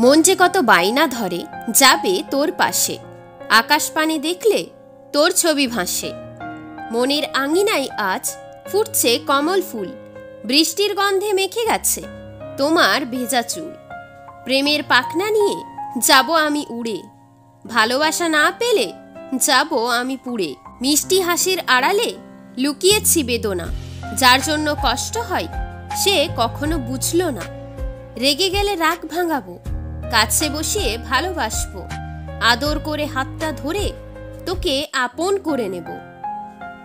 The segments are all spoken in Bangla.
মন যে কত বায়না ধরে যাবে তোর পাশে, আকাশ পানে দেখলে তোর ছবি ভাসে। মনের আঙিনায় আজ ফুটছে কমল ফুল, বৃষ্টির গন্ধে মেখে গেছে তোমার ভেজা চুল। প্রেমের পাখনা নিয়ে যাব আমি উড়ে, ভালোবাসা না পেলে যাব আমি পুড়ে। মিষ্টি হাসির আড়ালে লুকিয়েছি বেদনা, যার জন্য কষ্ট হয় সে কখনো বুঝলো না। রেগে গেলে রাগ ভাঙাবো, কাছে বসিয়ে ভালোবাসবো, আদর করে হাতটা ধরে তোকে আপন করে নেব।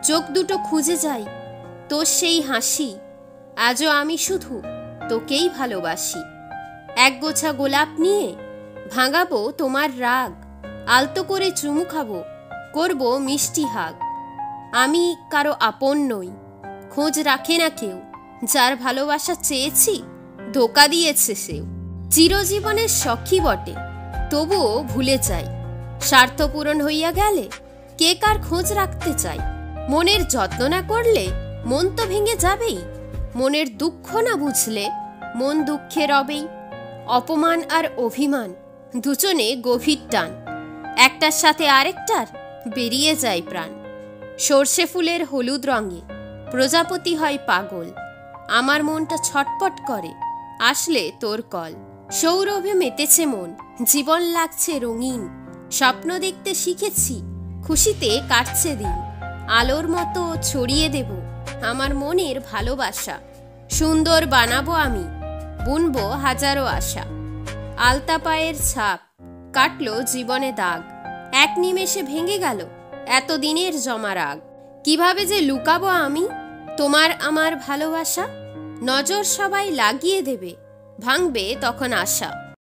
চোখ দুটো খুঁজে যাই তোর সেই হাসি, আজও আমি শুধু তোকেই ভালোবাসি। এক গোছা গোলাপ নিয়ে ভাঙাবো তোমার রাগ, আলতো করে চুমু খাবো, করবো মিষ্টি হাগ। আমি কারো আপন নই, খোঁজ রাখে না কেউ, যার ভালোবাসা চেয়েছি ধোকা দিয়েছে সেও। চিরজীবনের সখী বটে তবুও ভুলে যাই, স্বার্থ পূরণ হইয়া গেলে কে কার খোঁজ রাখতে চাই। মনের যত্ন না করলে মন তো ভেঙে যাবেই, মনের দুঃখ না বুঝলে মন দুঃখে রবেই। অপমান আর অভিমান দুজনে গভীর টান, একটার সাথে আরেকটার বেরিয়ে যায় প্রাণ। সর্ষে ফুলের হলুদ রঙে প্রজাপতি হয় পাগল, আমার মনটা ছটপট করে আসলে তোর কল। সৌরভে মেতেছে মন, জীবন লাগছে রঙিন, স্বপ্ন দেখতে শিখেছি, খুশিতে কাটছে দিন। আলোর মতো ছড়িয়ে দেব আমার মনের ভালোবাসা, সুন্দর বানাবো আমি, বুনবো হাজারো আশা। আলতা পায়ের ছাপ কাটলো জীবনে দাগ, এক নিমেষে ভেঙে গেল এতদিনের জমা রাগ। কিভাবে যে লুকাবো আমি তোমার আমার ভালোবাসা, নজর সবাই লাগিয়ে দেবে, ভাঙবে তখন আশা।